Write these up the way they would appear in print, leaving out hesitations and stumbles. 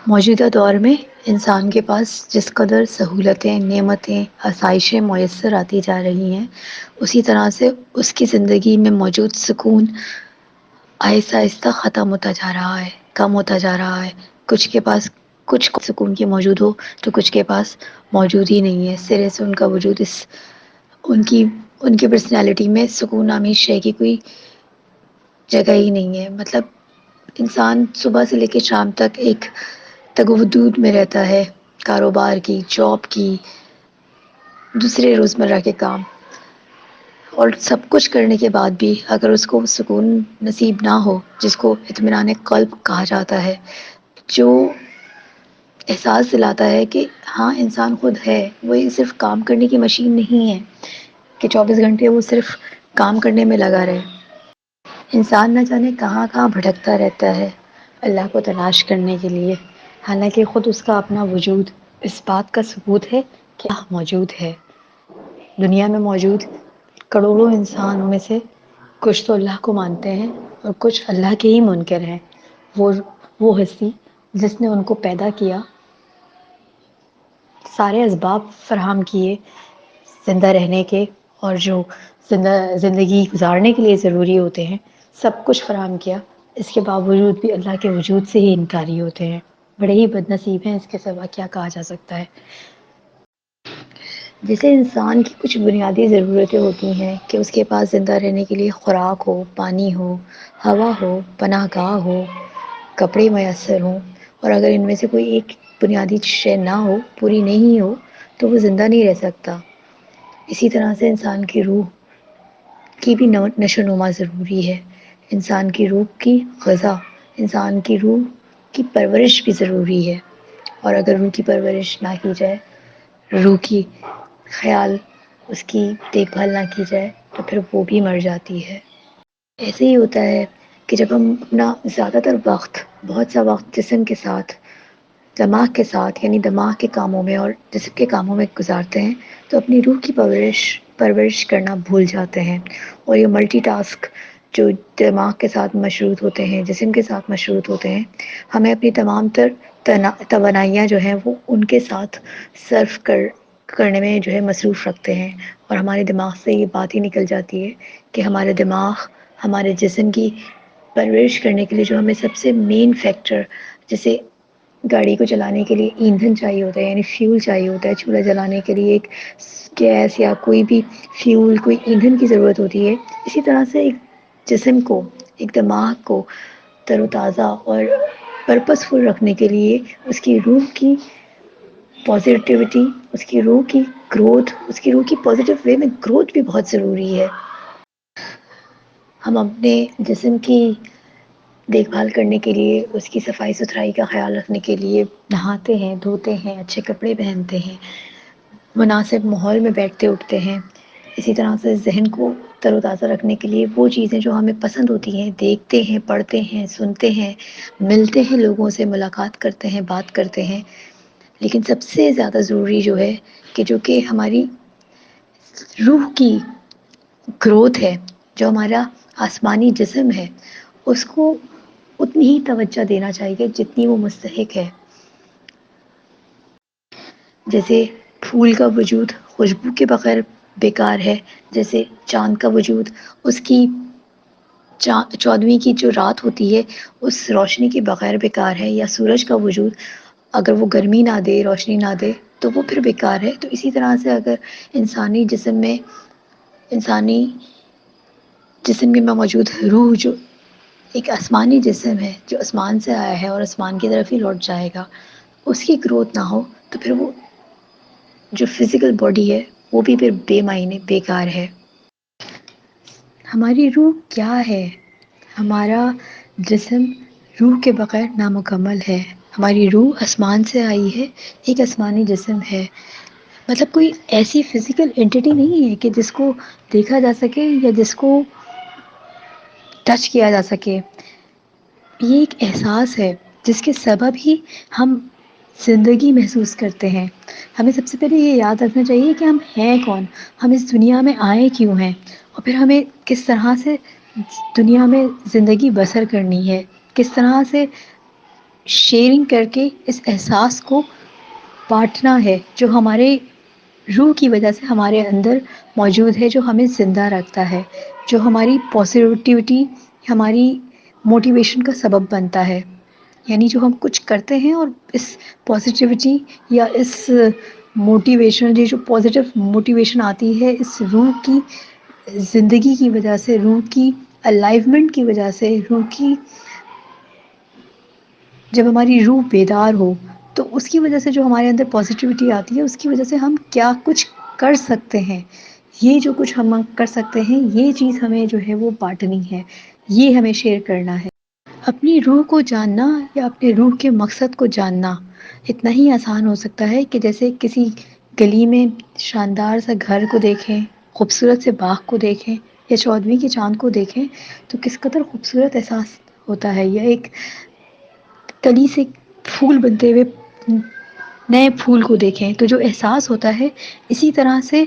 موجودہ دور میں انسان کے پاس جس قدر سہولتیں، نعمتیں، آسائشیں میسر آتی جا رہی ہیں، اسی طرح سے اس کی زندگی میں موجود سکون آہستہ آہستہ ختم ہوتا جا رہا ہے، کم ہوتا جا رہا ہے۔ کچھ کے پاس کچھ سکون کی موجود ہو تو کچھ کے پاس موجود ہی نہیں ہے، سرے سے ان کا وجود ان کی ان کی پرسنالٹی میں سکون نامی شے کی کوئی جگہ ہی نہیں ہے۔ مطلب انسان صبح سے لے کے شام تک ایک تگودود میں رہتا ہے، کاروبار کی، جاب کی، دوسرے روزمرہ کے کام، اور سب کچھ کرنے کے بعد بھی اگر اس کو سکون نصیب نہ ہو، جس کو اطمینان قلب کہا جاتا ہے، جو احساس دلاتا ہے کہ ہاں انسان خود ہے، وہ صرف کام کرنے کی مشین نہیں ہے کہ 24 گھنٹے وہ صرف کام کرنے میں لگا رہے۔ انسان نہ جانے کہاں کہاں بھٹکتا رہتا ہے اللہ کو تلاش کرنے کے لیے، حالانکہ خود اس کا اپنا وجود اس بات کا ثبوت ہے کہ موجود ہے۔ دنیا میں موجود کروڑوں انسانوں میں سے کچھ تو اللہ کو مانتے ہیں اور کچھ اللہ کے ہی منکر ہیں۔ وہ ہستی جس نے ان کو پیدا کیا، سارے اسباب فراہم کیے زندہ رہنے کے، اور جو زندگی گزارنے کے لیے ضروری ہوتے ہیں سب کچھ فراہم کیا، اس کے باوجود بھی اللہ کے وجود سے ہی انکاری ہوتے ہیں۔ بڑے ہی بد نصیب ہیں، اس کے سوا کیا کہا جا سکتا ہے۔ جیسے انسان کی کچھ بنیادی ضرورتیں ہوتی ہیں کہ اس کے پاس زندہ رہنے کے لیے خوراک ہو، پانی ہو، ہوا ہو، پناہ گاہ ہو، کپڑے میسر ہوں، اور اگر ان میں سے کوئی ایک بنیادی شے نہ ہو، پوری نہیں ہو، تو وہ زندہ نہیں رہ سکتا۔ اسی طرح سے انسان کی روح کی بھی نشو و نما ضروری ہے۔ انسان کی روح کی غذا، انسان کی روح کی پرورش بھی ضروری ہے، اور اگر روح کی پرورش نہ کی جائے، روح کی خیال، اس کی دیکھ بھال نہ کی جائے، تو پھر وہ بھی مر جاتی ہے۔ ایسے ہی ہوتا ہے کہ جب ہم اپنا زیادہ تر وقت، بہت سا وقت جسم کے ساتھ، دماغ کے ساتھ، یعنی دماغ کے کاموں میں اور جسم کے کاموں میں گزارتے ہیں، تو اپنی روح کی پرورش کرنا بھول جاتے ہیں، اور یہ ملٹی ٹاسک جو دماغ کے ساتھ مشروط ہوتے ہیں، جسم کے ساتھ مشروط ہوتے ہیں، ہمیں اپنی تمام تر توانائیاں جو ہیں وہ ان کے ساتھ صرف کرنے میں جو ہے مصروف رکھتے ہیں، اور ہمارے دماغ سے یہ بات ہی نکل جاتی ہے کہ ہمارے دماغ ہمارے جسم کی پرورش کرنے کے لیے جو ہمیں سب سے مین فیکٹر، جیسے گاڑی کو چلانے کے لیے ایندھن چاہیے ہوتا ہے، یعنی فیول چاہیے ہوتا ہے، چولہا جلانے کے لیے ایک گیس یا کوئی بھی فیول، کوئی ایندھن کی ضرورت ہوتی ہے، اسی طرح سے ایک جسم کو، ایک دماغ کو تر و تازہ اور پرپس فل رکھنے کے لیے اس کی روح کی پازیٹیوٹی، اس کی روح کی گروتھ، اس کی روح کی پازیٹیو وے میں گروتھ بھی بہت ضروری ہے۔ ہم اپنے جسم کی دیکھ بھال کرنے کے لیے، اس کی صفائی ستھرائی کا خیال رکھنے کے لیے نہاتے ہیں، دھوتے ہیں، اچھے کپڑے پہنتے ہیں، مناسب ماحول میں بیٹھتے اٹھتے ہیں۔ اسی طرح سے ذہن کو تر و تازہ رکھنے کے لیے وہ چیزیں جو ہمیں پسند ہوتی ہیں دیکھتے ہیں، پڑھتے ہیں، سنتے ہیں، ملتے ہیں، لوگوں سے ملاقات کرتے ہیں، بات کرتے ہیں۔ لیکن سب سے زیادہ ضروری جو ہے کہ جو کہ ہماری روح کی گروتھ ہے، جو ہمارا آسمانی جسم ہے، اس کو اتنی ہی توجہ دینا چاہیے جتنی وہ مستحق ہے۔ جیسے پھول کا وجود خوشبو کے بغیر بیکار ہے، جیسے چاند کا وجود اس کی 14ویں کی جو رات ہوتی ہے اس روشنی کے بغیر بیکار ہے، یا سورج کا وجود اگر وہ گرمی نہ دے، روشنی نہ دے، تو وہ پھر بیکار ہے۔ تو اسی طرح سے اگر انسانی جسم میں موجود روح، جو ایک آسمانی جسم ہے، جو آسمان سے آیا ہے اور آسمان کی طرف ہی لوٹ جائے گا، اس کی گروتھ نہ ہو تو پھر وہ جو فزیکل باڈی ہے وہ بھی پھر بے معنی، بیکار ہے۔ ہماری روح کیا ہے؟ ہمارا جسم روح کے بغیر نامکمل ہے۔ ہماری روح آسمان سے آئی ہے، ایک آسمانی جسم ہے، مطلب کوئی ایسی فزیکل انٹیٹی نہیں ہے کہ جس کو دیکھا جا سکے یا جس کو ٹچ کیا جا سکے۔ یہ ایک احساس ہے جس کے سبب ہی ہم زندگی محسوس کرتے ہیں۔ ہمیں سب سے پہلے یہ یاد رکھنا چاہیے کہ ہم ہیں کون، ہم اس دنیا میں آئے کیوں ہیں، اور پھر ہمیں کس طرح سے دنیا میں زندگی بسر کرنی ہے، کس طرح سے شیئرنگ کر کے اس احساس کو بانٹنا ہے جو ہمارے روح کی وجہ سے ہمارے اندر موجود ہے، جو ہمیں زندہ رکھتا ہے، جو ہماری پازیٹیوٹی، ہماری موٹیویشن کا سبب بنتا ہے۔ یعنی جو ہم کچھ کرتے ہیں اور اس پازیٹیوٹی یا اس موٹیویشن، یہ جو پازیٹیو موٹیویشن آتی ہے اس روح کی زندگی کی وجہ سے، روح کی الائیومنٹ کی وجہ سے، روح کی جب ہماری روح بیدار ہو تو اس کی وجہ سے جو ہمارے اندر پازیٹیوٹی آتی ہے، اس کی وجہ سے ہم کیا کچھ کر سکتے ہیں، یہ جو کچھ ہم کر سکتے ہیں، یہ چیز ہمیں جو ہے وہ بانٹنی ہے، یہ ہمیں شیئر کرنا ہے۔ اپنی روح کو جاننا یا اپنے روح کے مقصد کو جاننا اتنا ہی آسان ہو سکتا ہے کہ جیسے کسی گلی میں شاندار سا گھر کو دیکھیں، خوبصورت سے باغ کو دیکھیں یا 14ویں کے چاند کو دیکھیں تو کس قدر خوبصورت احساس ہوتا ہے، یا ایک کلی سے پھول بنتے ہوئے نئے پھول کو دیکھیں تو جو احساس ہوتا ہے، اسی طرح سے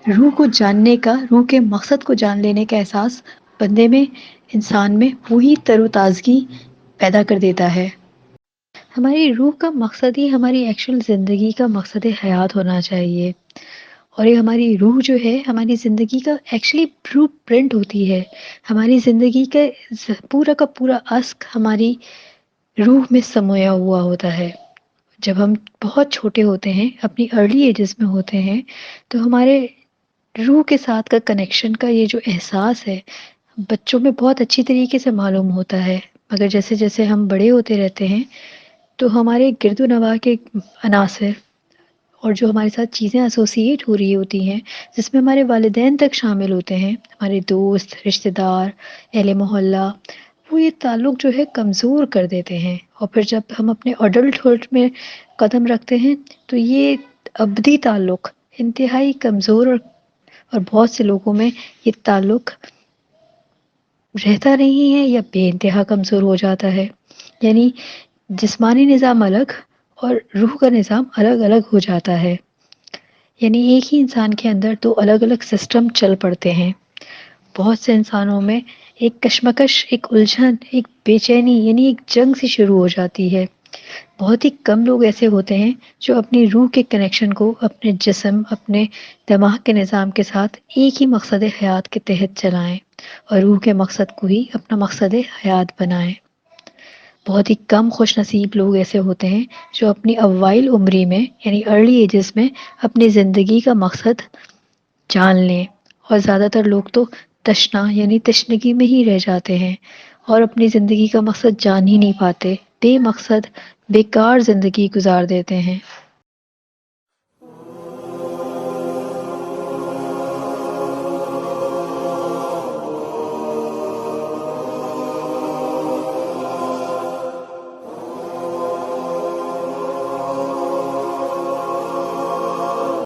روح کو جاننے کا، روح کے مقصد کو جان لینے کا احساس بندے میں، انسان میں وہی تر و تازگی پیدا کر دیتا ہے۔ ہماری روح کا مقصد ہی ہماری ایکچوئل زندگی کا مقصد حیات ہونا چاہیے، اور یہ ہماری روح جو ہے ہماری زندگی کا ایکچولی بلو پرنٹ ہوتی ہے۔ ہماری زندگی کا پورا کا پورا عشق ہماری روح میں سمویا ہوا ہوتا ہے۔ جب ہم بہت چھوٹے ہوتے ہیں، اپنی ارلی ایجز میں ہوتے ہیں، تو ہمارے روح کے ساتھ کا کنیکشن کا یہ جو احساس ہے بچوں میں بہت اچھی طریقے سے معلوم ہوتا ہے، مگر جیسے جیسے ہم بڑے ہوتے رہتے ہیں تو ہمارے گرد و نواح کے عناصر اور جو ہمارے ساتھ چیزیں ایسوسیٹ ہو رہی ہوتی ہیں، جس میں ہمارے والدین تک شامل ہوتے ہیں، ہمارے دوست، رشتہ دار، اہل محلہ، وہ یہ تعلق جو ہے کمزور کر دیتے ہیں، اور پھر جب ہم اپنے اڈلٹہڈ میں قدم رکھتے ہیں تو یہ ابدی تعلق انتہائی کمزور اور بہت سے لوگوں میں یہ تعلق رہتا نہیں ہے یا بے انتہا کمزور ہو جاتا ہے۔ یعنی جسمانی نظام الگ اور روح کا نظام الگ الگ ہو جاتا ہے۔ یعنی ایک ہی انسان کے اندر دو الگ الگ سسٹم چل پڑتے ہیں۔ بہت سے انسانوں میں ایک کشمکش، ایک الجھن، ایک بے چینی، یعنی ایک جنگ سی شروع ہو جاتی ہے۔ بہت ہی کم لوگ ایسے ہوتے ہیں جو اپنی روح کے کنیکشن کو اپنے جسم، اپنے دماغ کے نظام کے ساتھ ایک ہی مقصد حیات کے تحت چلائیں اور روح کے مقصد کو ہی اپنا مقصد حیات بنائیں۔ بہت ہی کم خوش نصیب لوگ ایسے ہوتے ہیں جو اپنی اوائل عمری میں یعنی ارلی ایجز میں اپنی زندگی کا مقصد جان لیں، اور زیادہ تر لوگ تو تشنا یعنی تشنگی میں ہی رہ جاتے ہیں اور اپنی زندگی کا مقصد جان ہی نہیں پاتے، بے مقصد بیکار زندگی گزار دیتے ہیں۔